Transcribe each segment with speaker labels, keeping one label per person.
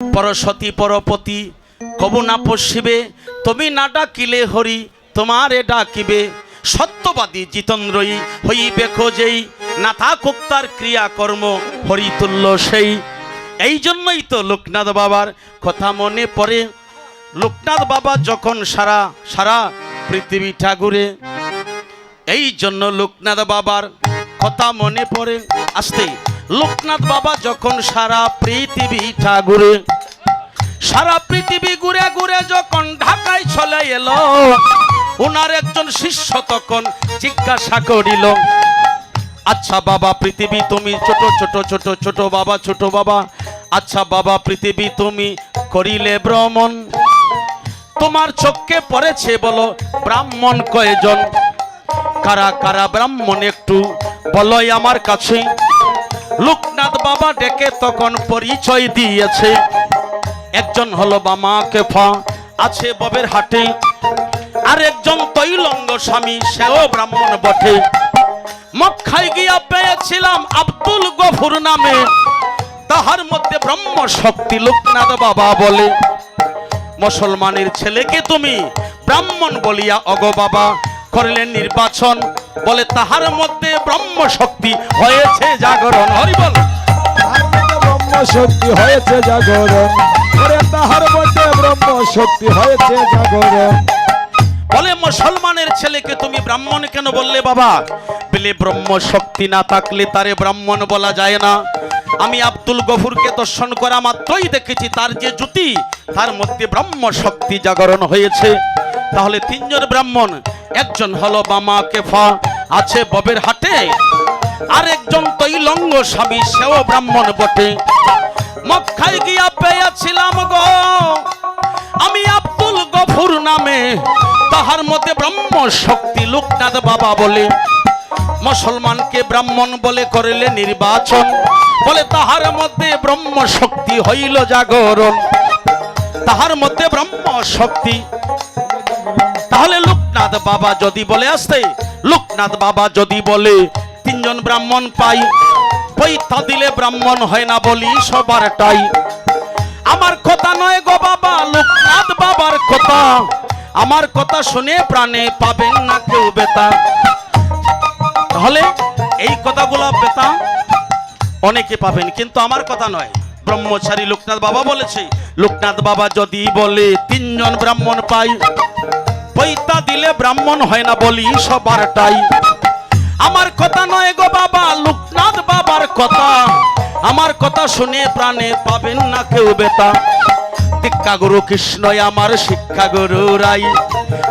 Speaker 1: পরসতী পরপতি কবু না পশিবে, তুমি না ডাকিলে হরি তোমারে ডাকিবে। সত্যবাদী জিতেন্দ্রই হইবে খোঁজেই, না থাকুক তার ক্রিয়াকর্ম হরিতুল্য সেই। এই জন্যই তো লোকনাথ বাবার কথা মনে পড়ে। লোকনাথ বাবা যখন সারা সারা পৃথিবীটা ঘুরে, এই জন্য লোকনাথ বাবার কথা মনে পড়ে। আসতে লোকনাথ বাবা যখন সারা পৃথিবীটা ঘুরে, সারা পৃথিবী ঘুরে ঘুরে যখন ঢাকায় চলে এলো, ওনার একজন শিষ্য তখন জিজ্ঞাসা করিল, আচ্ছা বাবা পৃথিবী তুমি ছোট ছোট ছোট ছোট বাবা ছোট বাবা, আচ্ছা বাবা পৃথিবী তুমি করিলে ভ্রমণ, তোমার চোখে পড়েছে বলো ব্রাহ্মণ কয়জন? কারা কারা ব্রাহ্মণ একটু বলোই আমার কাছে। লোকনাথ বাবা ডেকে তখন পরিচয় দিয়েছে। একজন হলো বামা কেফা, আছে ববের হাটে, আর একজন তৈলঙ্গ স্বামী, সেও ব্রাহ্মণ বটে। মক্কায় গিয়া পেয়েছিলাম আব্দুল গফুর নামে, তাহার মধ্যে ব্রহ্ম শক্তি। লোকনাথ বাবা বলে, মুসলমানের ছেলেকে তুমি ব্রাহ্মণ বলিয়া অগো বাবা করলেন নির্বাচন, বলে তাহার মধ্যে ব্রহ্ম শক্তি হয়েছে জাগরণ। হরি বল।
Speaker 2: ব্রহ্ম শক্তি হয়েছে জাগরণ, তাহার মধ্যে ব্রহ্ম শক্তি হয়েছে জাগরণ।
Speaker 1: বলে মুসলমানের ছেলেকে তুমি ব্রাহ্মণ কেন বললে বাবা? বলে ব্রহ্ম শক্তি না থাকলে তারে ব্রাহ্মণ বলা যায় না। আমি আব্দুল গফুরকে দর্শন করা মাত্রই দেখেছি তার যে জ্যোতি, তার মধ্যে ব্রহ্ম শক্তি জাগরণ হয়েছে। তাহলে তিনজন ব্রাহ্মণ, একজন হলো বামা কেফা, আছে ববের হাটে, আর একজন তৈলঙ্গ স্বামী, সেও ব্রাহ্মণ বটে। মক্কায় গিয়া পেয়েছিলাম গো আমি আব্দুল গফুর নামে, তাহার মধ্যে ব্রহ্ম শক্তি। লোকনাথ বাবা বলে, মুসলমানকে ব্রাহ্মণ বলে করিলে নির্বাচন, বলে তাহার মধ্যে ব্রহ্ম শক্তি হইল জাগরণ, তাহার মধ্যে ব্রহ্ম শক্তি। তাহলে লোকনাথ বাবা যদি বলে, আসতে লোকনাথ বাবা যদি বলে তিনজন ব্রাহ্মণ পাই, পৈতা দিলে ব্রাহ্মণ হয় না বলি সবারটাই। আমার কথা নয় গো বাবা, লোকনাথ বাবার কথা। আমার কথা শুনে প্রাণে পাবেন না কেউ বেতা। তাহলে এই কথাগুলো বেতা অনেকে পাবেন, কিন্তু আমার কথা নয়। ব্রহ্মচারী লোকনাথ বাবা বলেছে, লোকনাথ বাবা যদি বলে তিনজন ব্রাহ্মণ পাই, পৈতা দিলে ব্রাহ্মণ হয় না বলি সবারটাই। আমার কথা নয় গো বাবা, লোকনাথ বাবার কথা। আমার কথা শুনে প্রাণে পাবেন না কেউ বেতা। দীক্ষা গুরু কৃষ্ণই আমার শিক্ষা গুরু রাই,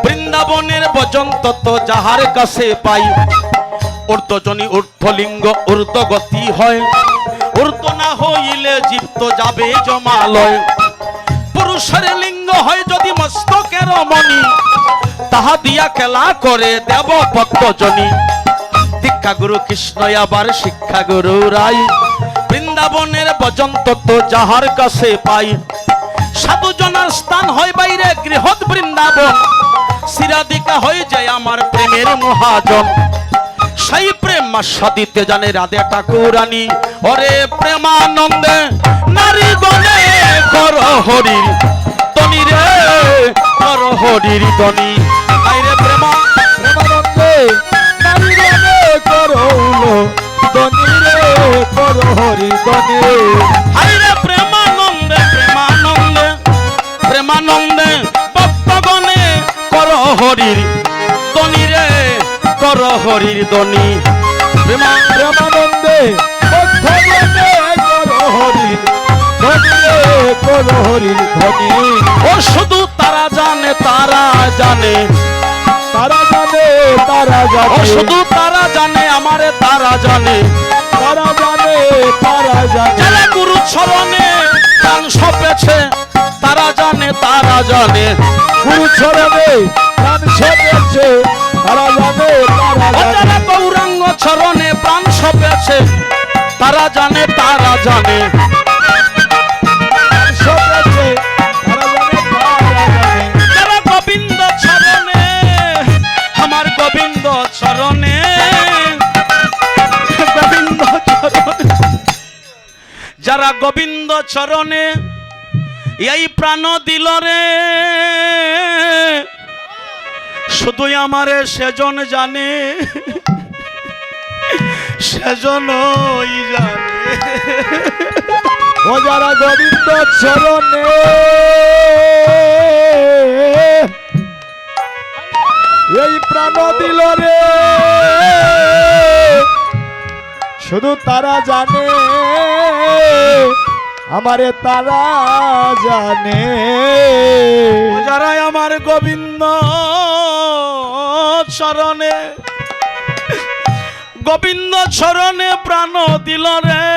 Speaker 1: বৃন্দাবনের ভজন তত্ত্ব যাহার কাছে পাই। ঊর্ধ্বজনী ঊর্ধ্বলিঙ্গ ঊর্ধ্বগতি হয়, ঊর্ধ্ব না হইলে জীব তো যাবে জমালয়। পুরুষের লিঙ্গ হয় যদি মস্তকের মণি, তাহা দিয়া খেলা করে দেব পদ্মজনী। দীক্ষা গুরু কৃষ্ণ আবার শিক্ষা গুরু রাই, বৃন্দাবনের ভজন তত্ত্ব যাহার কাছে পাই। সাধু জনার স্থান হয় বাইরে গৃহৎ বৃন্দাবন, শিরাদিকা হয়ে যায় আমার প্রেমের মহাজন। সেই প্রেম মাসাদিতে জানে রাধে ঠাকুরানী, ওরে প্রেমানন্দে নারী গণে কর হরি তনি রে, কর হরির তনি। আইরে
Speaker 2: প্রেমানন্দে নারী গণে কর তনি রে, কর হরি তনি।
Speaker 1: আইরে প্রেমানন্দে প্রেমানন্দে প্রেমানন্দে ভক্তগণে কর হরির তনি রে, কর হরির তনি।
Speaker 2: প্রেমানন্দে ভক্তগণে কর হরি তনি রে, কর হরির তনি।
Speaker 1: ও শুধু তারা জানে তারা জানে,
Speaker 2: তারা জানে তারা
Speaker 1: ও
Speaker 2: জানে,
Speaker 1: শুধু তারা জানে আমারে তারা জানে,
Speaker 2: তারা জানে তারা জানে।
Speaker 1: যারা গুরু চরণে প্রাণ সপেছে তারা জানে তারা জানে,
Speaker 2: গুরু চরণে প্রাণ সপেছে তারা জানে তারা
Speaker 1: ও
Speaker 2: জানে।
Speaker 1: যারা গৌরাঙ্গ চরণে প্রাণ সপেছে তারা জানে তারা জানে,
Speaker 2: প্রাণ সপেছে তারা জানে তারা জানে।
Speaker 1: যারা গোবিন্দ চরণে আমার গোবিন্দ চরণে, গোবিন্দ চরণে, যারা গোবিন্দ চরণে এই প্রাণ দিল রে শুধুই আমারে সেজন জানে, সেজনই জানে।
Speaker 2: ও যারা গোবিন্দ চরণে এই প্রাণ দিল রে শুধু তারা জানে, আমারে তারা জানে।
Speaker 1: যারা আমার গোবিন্দ চরণে, গোবিন্দ চরণে প্রাণ দিল রে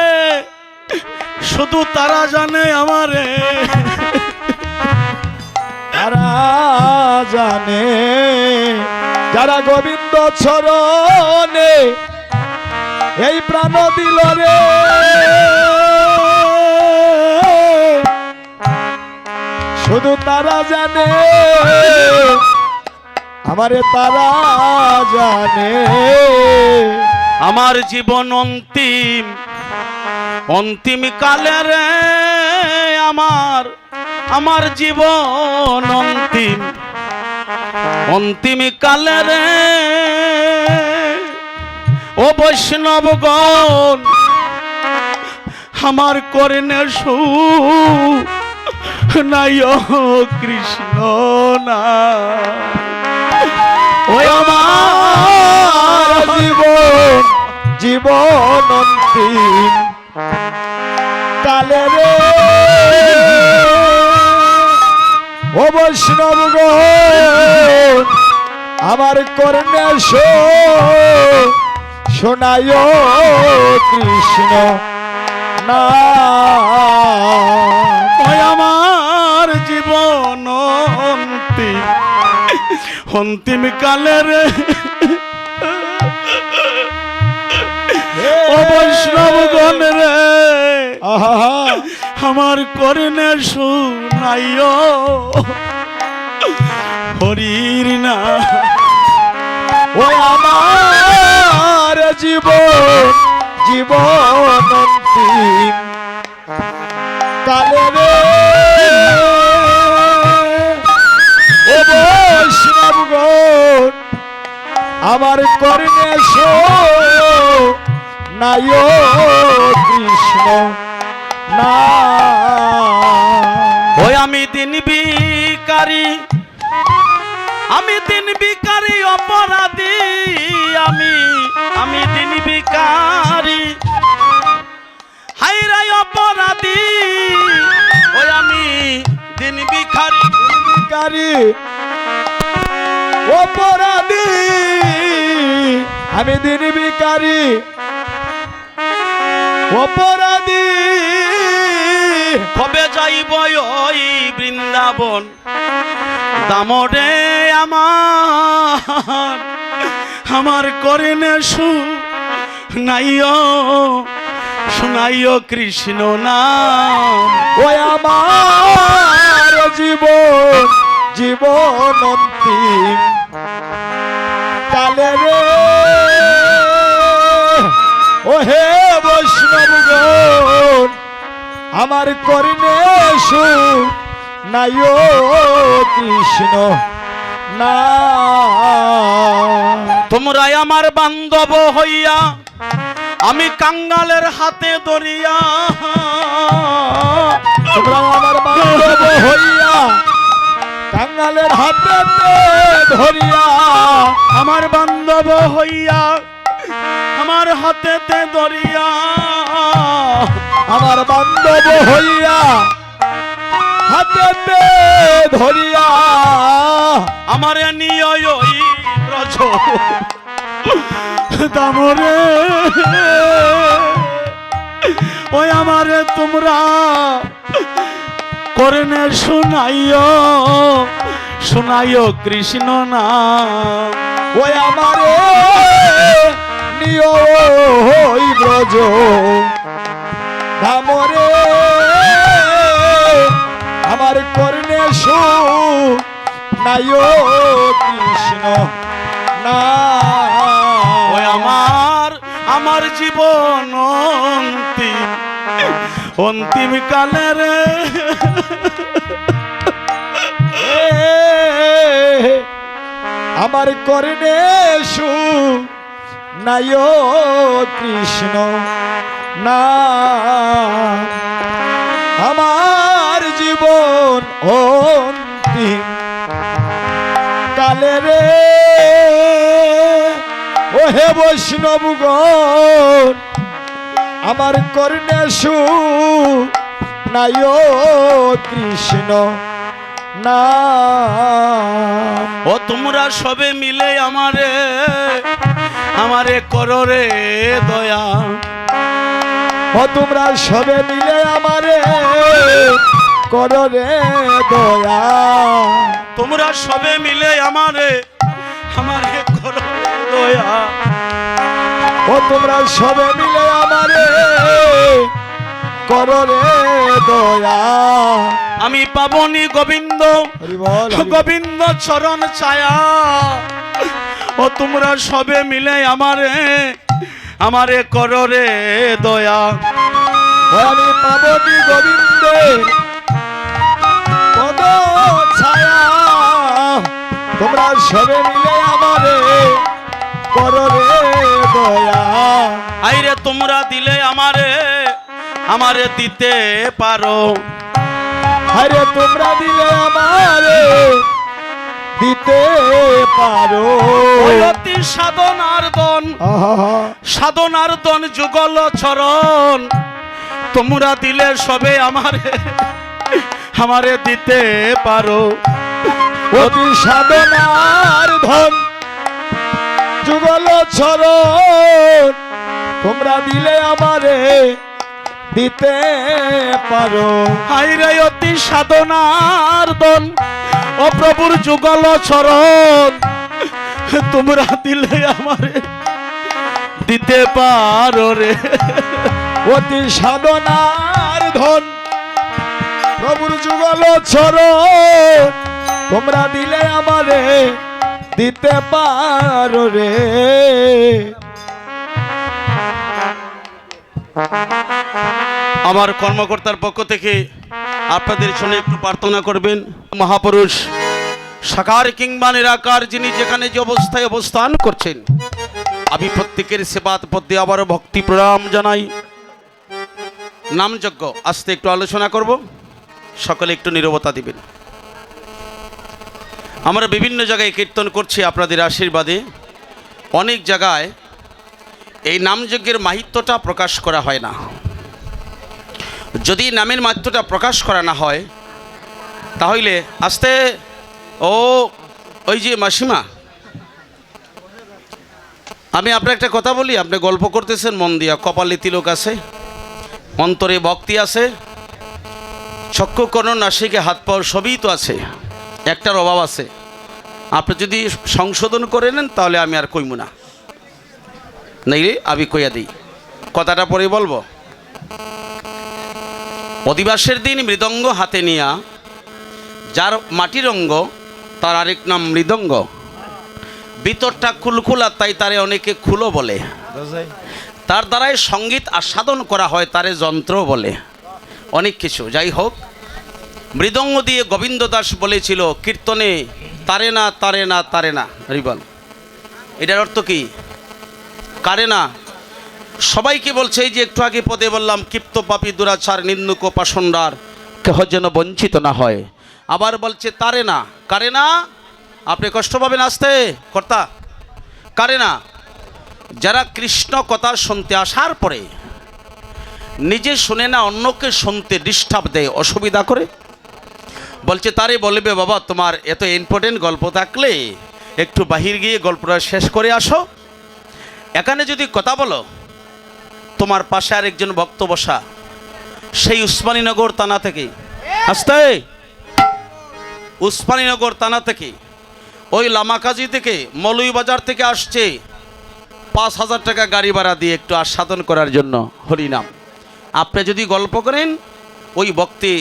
Speaker 1: শুধু তারা জানে আমারে,
Speaker 2: তারা জানে। যারা গোবিন্দ চরণে এই প্রাণ দিল রে শুধু তারা জানে, আমারে তারা জানে।
Speaker 1: আমার জীবন অন্তিম, অন্তিম কালে রে আমার জীবন অন্তিম, অন্তিম কালে রে ও বৈষ্ণবগণ আমার করেনে সু নাই কৃষ্ণ না।
Speaker 2: ওই আমার জীবন জীবন অন্তিম কালে রে ও বৈষ্ণবগণ আমার কর্ণে শোনায় কৃষ্ণ না।
Speaker 1: ওই আমার জীবন অন্তিম, অন্তিম কালে রে ও বৈষ্ণবগণ রে
Speaker 2: আহা
Speaker 1: আমার কর্ণে শুনাইও হরির না।
Speaker 2: ওই আমার জীবন জীবন অন্তিম কালে রে ও বৈষ্ণবগণ আমার কর্ণে নাই কৃষ্ণ না।
Speaker 1: ওই আমি দিন বিকারি, আমি দিন বিকারি অপরাধী, আমি দিন বিকারি হাইরাই অপরাধী। ওই আমি দিন বিকারি,
Speaker 2: ভিখারি অপরাধী আমি দিন ভিখারি অপরাধী।
Speaker 1: কবে যাইব ওই বৃন্দাবন দামরে আমার করেনে শুনাইও কৃষ্ণ নাম।
Speaker 2: ওই আমার জীবন জীবন অন্তিম কালে রে ও হে বৈষ্ণবগণ আমার কর্ণে নাই কৃষ্ণ না।
Speaker 1: তোমরাই আমার বান্ধব হইয়া আমি কাঙ্গালের হাতে ধরিয়া,
Speaker 2: তোমরা আমার বান্ধব হইয়া কাঙ্গালের হাতে ধরিয়া,
Speaker 1: আমার বান্ধব হইয়া আমার হাতেতে ধরিয়া,
Speaker 2: আমার বান্ধব হইয়া হাতে ধরিয়া,
Speaker 1: আমার নিয় ওই ব্রজ দামরে ওই আমারে তোমরা করেনে শুনাইও কৃষ্ণ নাম।
Speaker 2: ওই আমারে নিয় ওই ব্রজ ধামরে আমার কর্ণে নাই কৃষ্ণ না।
Speaker 1: ওই আমার জীবন অন্তিম, অন্তিম কালে রে
Speaker 2: আমার কর্ণে নাই কৃষ্ণ না, আমার জীবন অন্তিম কালে রে ওহে বৈষ্ণবগণ, আমার কর্ণে নাই কৃষ্ণ না।
Speaker 1: ও তোমরা সবে মিলে আমারে করো রে দয়া,
Speaker 2: ও তোমরা সবে মিলে আমারে করো রে দয়া,
Speaker 1: তোমরা সবে মিলে আমারে করো রে দয়া,
Speaker 2: ও তোমরা সবে মিলে আমারে করো রে দয়া।
Speaker 1: আমি পাবনি গোবিন্দ
Speaker 2: হরি বল, হরি বল।
Speaker 1: গোবিন্দ চরণ ছায়া, ও তোমরা সবে মিলে আমারে করো রে দয়া।
Speaker 2: আমি পাবনি গোবিন্দের পদ ছায়া, তোমরা সবে মিলে আমারে করো রে দয়া।
Speaker 1: আইরে তোমরা দিলে আমারে দিতে পারো,
Speaker 2: আরে তোমরা দিলে আমারে দিতে পারো।
Speaker 1: অতি সাধনার দন
Speaker 2: আহা,
Speaker 1: সাধনার দন যুগল চরণ, তোমরা দিলে সবে আমারে দিতে পারো।
Speaker 2: অতি সাধনার ধন যুগল চরণ, তোমরা দিলে আমারে দিতে পারো।
Speaker 1: হাইরে অতি সাধনার দন ও প্রভুর যুগল চরণ, তোমরা দিলে আমারে দিতে পারো রে।
Speaker 2: অতি সাধনার ধন প্রভুর যুগল চরণ, তোমরা দিলে আমারে দিতে পারো রে।
Speaker 1: আমার কর্মকর্তার পক্ষ থেকে আপনাদের জন্য একটু প্রার্থনা করবেন। মহাপুরুষ সাকার কিংবা নিরাকার যিনি যেখানে যে অবস্থায় অবস্থান করছেন, আমি প্রত্যেকের সেবাত পদ্মে আবারও ভক্তি প্রণাম জানাই। নামযজ্ঞ আস্তে একটু আলোচনা করব, সকলে একটু নীরবতা দিবেন। আমরা বিভিন্ন জায়গায় কীর্তন করছি আপনাদের আশীর্বাদে। অনেক জায়গায় এই নামযজ্ঞের মাহাত্ম্যটা প্রকাশ করা হয় না। যদি নামের মাহাত্ম্যটা প্রকাশ করা না হয় তাহলে আস্তে ওই যে মাসিমা, আমি আপনার একটা কথা বলি, আপনি গল্প করতেছেন মন দিয়া, কপালে তিলক আছে, অন্তরে ভক্তি আছে, চক্ষু কর্ণ নাসিকে হাত পাওয়ার সবই তো আছে, একটার অভাব আছে। আপনি যদি সংশোধন করে নেন তাহলে আমি আর কইমু না, নাইলে আমি কইয়া দিই। কথাটা পরে বলবো। অধিবাসের দিন মৃদঙ্গ হাতে নিয়া, যার মাটির অঙ্গ তার আরেক নাম মৃদঙ্গ, ভিতরটা খুলখুলা তাই তারে অনেকে খুলো বলে, তার দ্বারাই সঙ্গীত আস্বাদন করা হয় তারে যন্ত্র বলে, অনেক কিছু। যাই হোক, মৃদঙ্গ দিয়ে গোবিন্দ দাস বলেছিল কীর্তনে তারে না তারে না তারে না। হরিবল, এটার অর্থ কি? কারে না। সবাইকে বলছে, এই যে একটু আগে পদে বললাম, ক্ষিপ্ত পাপী দুরাচার নিন্দুক পাষণ্ডার কেহ যেন বঞ্চিত না হয়। আবার বলছে তারে না, কারে না। আপনি কষ্ট পাবেন আসতে কর্তা, কারে না। যারা কৃষ্ণ কথা শুনতে আসার পরে নিজে শুনে না, অন্যকে শুনতে ডিস্টার্ব দেয়, অসুবিধা করে, বলছে তারে বলবে বাবা তোমার এত ইম্পর্টেন্ট গল্প থাকলে একটু বাহির গিয়ে গল্পটা শেষ করে আসো। এখানে যদি কথা বলো, তোমার পাশে আরেকজন ভক্ত বসা, সেই উসমানীনগর থানা থেকে আসতে, উসমানীনগর থানা থেকে, ওই লামাকাজি থেকে, মৌলভীবাজার থেকে আসছে ৫,০০০ টাকা গাড়ি ভাড়া দিয়ে একটু আস্বাদন করার জন্য হরিনাম। আপনি যদি গল্প করেন, ওই ভক্তি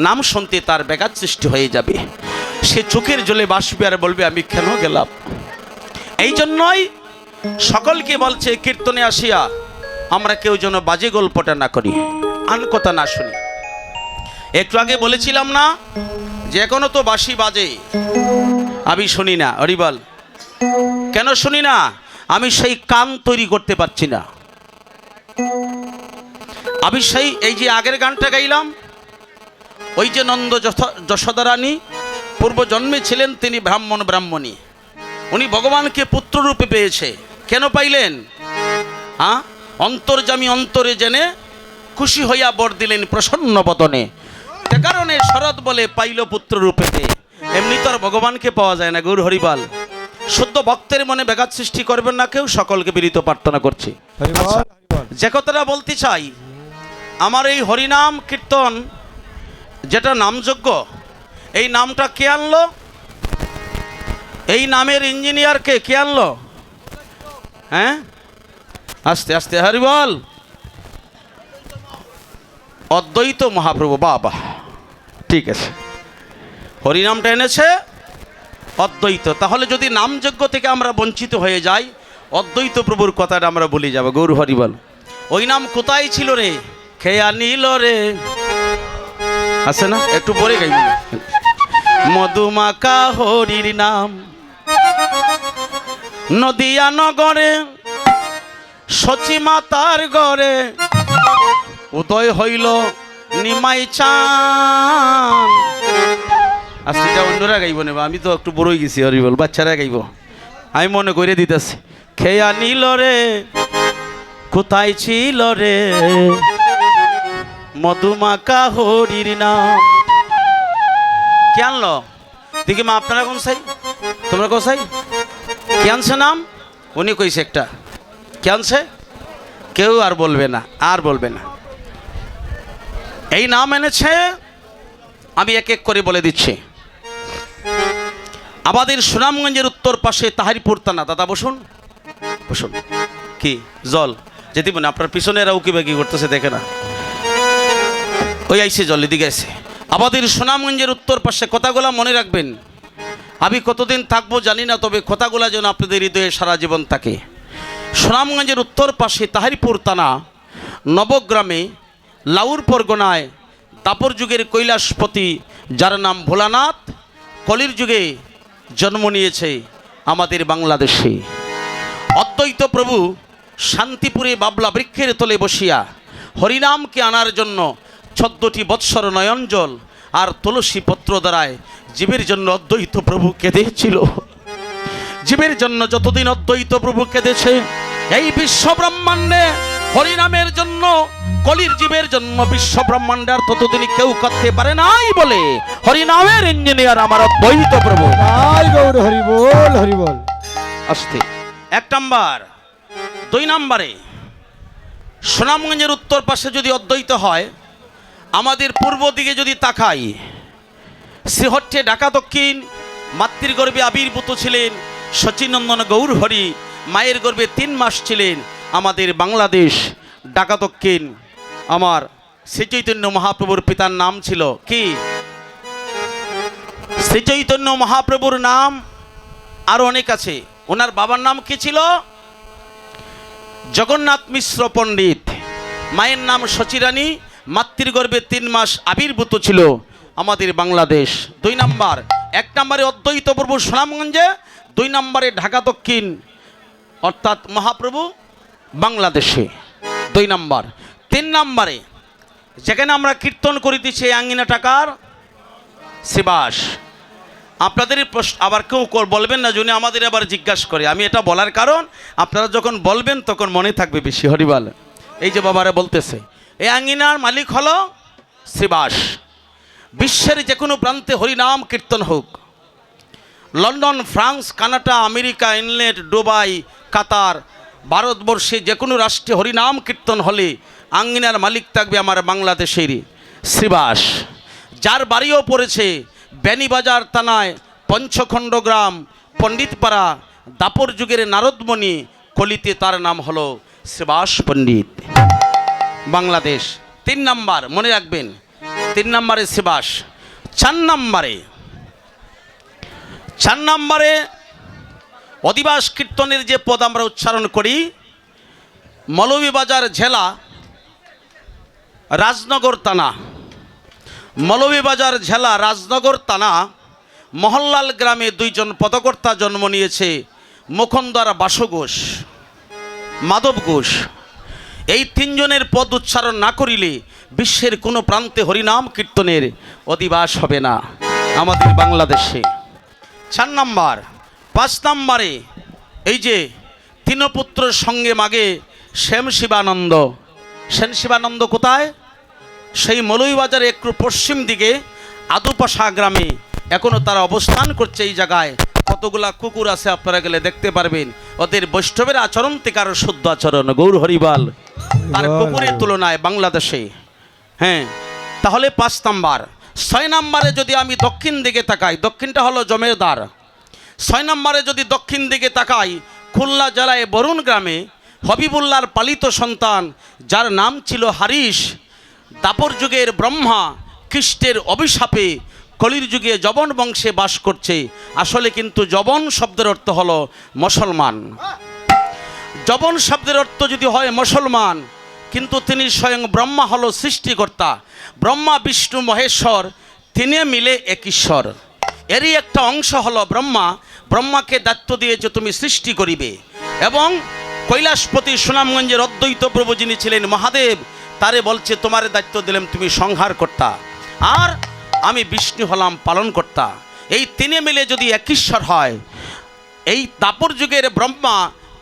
Speaker 1: নাম শুনতে তার ব্যাঘাত সৃষ্টি হয়ে যাবে, সে চোখের জলে বাসবে আর বলবে আমি কেন গেলাম। এই জন্যই সকলকে বলছে কীর্তনে আসিয়া আমরা কেউ যেন বাজে গল্পটা না করি, আন কথা না শুনি। একটু আগে বলেছিলাম না যে এখনো তো বাঁশি বাজে, আমি শুনি না। হরিবল, কেন শুনি না? আমি সেই কান তৈরি করতে পারছি না। আমি সেই এই যে আগের গানটা গাইলাম, ওই যে নন্দ যশোদা রানী পূর্ব জন্মে ছিলেন তিনি ব্রাহ্মণী, উনি ভগবানকে পুত্ররূপে পেয়েছে। কেন পাইলেন? অন্তর্যামী অন্তরে জেনে খুশি হইয়া বর দিলেন প্রসন্ন বদনে, সে কারণে শরৎ বলে পাইল পুত্র রূপেতে। এমনি তো আর ভগবানকে পাওয়া যায় না। গৌর হরিপাল, শুদ্ধ ভক্তের মনে ব্যাঘাত সৃষ্টি করবেন না কেউ, সকলকে বিনীত প্রার্থনা করছি। আচ্ছা, যে কথাটা বলতে চাই, আমার এই হরিনাম কীর্তন যেটা নামযোগ্য, এই নামটা কে আনলো? এই নামের ইঞ্জিনিয়ারকে কে আনলো? হ্যাঁ, আস্তে আস্তে হরিবল। অদ্বৈত মহাপ্রভু। বাবা, ঠিক আছে, হরিনামটা এনেছে অদ্বৈত। তাহলে যদি নামযজ্ঞ থেকে আমরা বঞ্চিত হয়ে যাই, অদ্বৈত প্রভুর কথাটা আমরা ভুলে যাব। গৌর হরিবল। ওই নাম কোথায় ছিল রে? খেয়া নিল রে, আছে না? একটু পরে গাইব। মধুমাকা হরির নাম নদিয়া নগরে সচী মাতার ঘরে উদয় হইল নিমাই চান। আজকে এটা অন্যরা গাইব নেবা, আমি তো একটু বড়ই গেছি। হরিবল, বাচ্চারা গাইব, আমি মনে করে দিতেছি। খেয়া নিল রে, কোথায় ছিল রে মধুমাকা হরির নাম। কে আনলো? দেখি মা, আপনারা কোন সাই? তোমরা কোন সাই? কে আনছে নাম? উনি কইছে একটা। কে আনছে? কেউ আর বলবে না, আর বলবে না। এই নাম এনেছে, আমি এক এক করে বলে দিচ্ছি। আমাদের সুনামগঞ্জের উত্তর পাশে তাহারিপুর থানা। দাদা বসুন, বসুন। কি জল যেতে না? আপনার পিছনে এরা উকি বাকি করতেছে, দেখে না? ওই আইসে জল, এদিকে আছে। আমাদের সুনামগঞ্জের উত্তর পাশে। কথাগুলা মনে রাখবেন। আমি কতদিন থাকবো জানি না, তবে কথাগুলা যেন আপনাদের হৃদয়ে সারা জীবন থাকে। সুনামগঞ্জের উত্তর পাশে তাহারিপুর থানা নবগ্রামে লাউর পরগনায় দাপর যুগের কৈলাসপতি, যার নাম ভোলানাথ, কলির যুগে জন্ম নিয়েছে আমাদের বাংলাদেশে। অদ্বৈত প্রভু শান্তিপুরে বাবলা বৃক্ষের তলে বসিয়া হরিনামকে আনার জন্য 14টি বৎসর নয়নজল আর তুলসী পত্র দ্বারায় জীবের জন্য অদ্বৈত প্রভু কেঁদেছিল। জীবের জন্য যতদিন অদ্বৈত প্রভু কেঁদেছে, এই বিশ্ব ব্রহ্মাণ্ডে হরিনামের জন্য, কলির জীবের জন্য বিশ্ব ব্রহ্মাণ্ডের ততদিনই কেউ করতে পারে নাই বলে হরিনামের ইঞ্জিনিয়ার আমার অদ্বৈত প্রভু।
Speaker 2: গৌর হরিবল, হরিবল।
Speaker 1: আস্তে। 1 নাম্বার। 2 নাম্বারে, সুনামগঞ্জের উত্তর পাশে যদি অদ্বৈত হয়, আমাদের পূর্ব দিকে যদি তাকাই, শ্রীহট্টে ঢাকা দক্ষিণ মাতৃগর্ভে আবির্ভূত ছিলেন শচীনন্দন গৌর হরি। মায়ের গর্ভে 3 মাস ছিলেন আমাদের বাংলাদেশ ঢাকা দক্ষিণ। আমার শ্রীচৈতন্য মহাপ্রভুর পিতার নাম ছিল কি? শ্রীচৈতন্য মহাপ্রভুর নাম আরো অনেক আছে। ওনার বাবার নাম কি ছিল? জগন্নাথ মিশ্র পণ্ডিত। মায়ের নাম শচীরানী। মাতৃগর্ভে 3 মাস আবির্ভূত ছিল আমাদের বাংলাদেশ। 2 নাম্বার। 1 নম্বরে অদ্বৈত প্রভু সুনামগঞ্জে, 2 নম্বরে ঢাকা দক্ষিণ অর্থাৎ মহাপ্রভু বাংলাদেশে। 2 নাম্বার। 3 নাম্বারে যেখানে আমরা কীর্তন করিতেছি আঙ্গিনা টাকার শ্রীবাস। আপনাদের প্রশ্ন আবার কেউ বলবেন না যিনি আমাদের আবার জিজ্ঞাসা করে। আমি এটা বলার কারণ, আপনারা যখন বলবেন তখন মনে থাকবে বেশি। হরিবাল। এই যে বাবারা বলতেছে, এই আঙ্গিনার মালিক হলো শ্রীবাস। বিশ্বের যে কোনো প্রান্তে হরিনাম কীর্তন হোক, London, France, Canada, America, England, Dubai, Qatar, ভারতবর্ষে যে কোনো রাষ্ট্রে হরিনাম কীর্তন হলে আঙ্গিনার মালিক থাকবে আমার বাংলাদেশের শ্রীবাস, যার বাড়িও পড়েছে বেনিবাজার থানায় পঞ্চখণ্ড গ্রাম, পণ্ডিতপাড়া, দাপর যুগের নারদমণি কলিতে তার নাম হলো শ্রীবাস পণ্ডিত। বাংলাদেশ। 3 নাম্বার মনে রাখবেন, 3 নম্বরে শ্রীবাস। 4 নম্বরে অধিবাস কীর্তনের যে পদ আমরা উচ্চারণ করি, মৌলভীবাজার জেলা রাজনগর থানা, মৌলভীবাজার জেলা রাজনগর থানা মহল্লাল গ্রামে 2 জন পদকর্তা জন্ম নিয়েছে মুখন্দর বাসু ঘোষ, মাধব ঘোষ, এই তিনজনের পদ উচ্চারণ না করিলে বিশ্বের কোনো প্রান্তে হরিনাম কীর্তনের অধিবাস হবে না আমাদের বাংলাদেশে। 4 নম্বর। 5 নম্বরে এই যে তিনপুত্র সঙ্গে মাগে শ্যাম শিবানন্দ। শ্যাম শিবানন্দ কোথায়? সেই মৌলভীবাজারে একটু পশ্চিম দিকে আদুপাশা গ্রামে এখনও তারা অবস্থান করছে। এই জায়গায় কতগুলা কুকুর আছে, আপনারা গেলে দেখতে পারবেন। ওদের বৈষ্ণবের আচরণ থেকে আরো শুদ্ধ আচরণ, গৌর হরিবাল, তার কুকুরের তুলনায় বাংলাদেশে। হ্যাঁ, তাহলে 5 নাম্বার। 6 নম্বরে যদি আমি দক্ষিণ দিকে তাকাই, দক্ষিণটা হলো জমেরদার। 6 নম্বরে যদি দক্ষিণ দিকে তাকাই, খুলনা জেলায় বরুণ গ্রামে হবিবুল্লাহর পালিত সন্তান যার নাম ছিল হারিস, দাপর যুগের ব্রহ্মা খ্রিস্টের অভিশাপে কলির যুগে যবন বংশে বাস করছে। আসলে কিন্তু যবন শব্দের অর্থ হলো মুসলমান। যবন শব্দের অর্থ যদি হয় মুসলমান, কিন্তু তিনি স্বয়ং ব্রহ্মা হলো সৃষ্টিকর্তা। ব্রহ্মা বিষ্ণু মহেশ্বর তিনি মিলে এক ঈশ্বর। এরই একটা অংশ হলো ব্রহ্মা। ব্রহ্মাকে দায়িত্ব দিয়েছে তুমি সৃষ্টি করিবে, এবং কৈলাসপতি সুনামগঞ্জের অদ্বৈত প্রভু যিনি ছিলেন মহাদেব, তারে বলছে তোমার দায়িত্ব দিলাম তুমি সংহার কর্তা, আর আমি বিষ্ণু হলাম পালন কর্তা। এই তিনে মিলে যদি এক ঈশ্বর হয়, এই দাপর যুগের ব্রহ্মা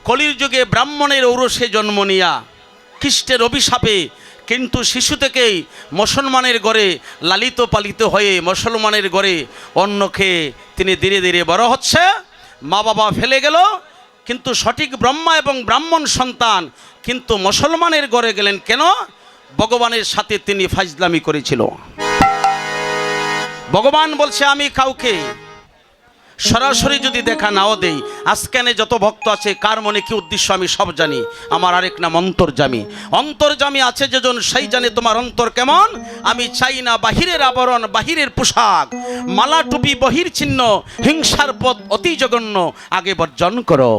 Speaker 1: কলির যুগে ব্রাহ্মণের ঔরসে জন্ম নিয়া খ্রিস্টের অভিশাপে কিন্তু শিশু থেকেই মুসলমানের ঘরে লালিত পালিত হয়ে মুসলমানের ঘরে অন্ন খেয়ে তিনি ধীরে ধীরে বড় হচ্ছে। মা বাবা ফেলে গেল, কিন্তু সঠিক ব্রহ্মা এবং ব্রাহ্মণ সন্তান কিন্তু মুসলমানের ঘরে গেলেন কেন? ভগবানের সাথে তিনি ফাজলামি করেছিল। ভগবান বলছে আমি কাউকে সরাসরি যদি দেখা নাও দেই, আজকানে যত ভক্ত আছে কার মনে কি উদ্দেশ্য আমি সব জানি। আমার আরেক নাম অন্তর্যামী। অন্তর্যামী আছে যেজন সেই জানে তোমার অন্তর কেমন। আমি চাই না বাহিরের আবরণ, বাহিরের পোশাক, মালা টুপি বহির চিহ্ন, হিংসার পথ অতি জঘন্য, আগে বর্জন করো।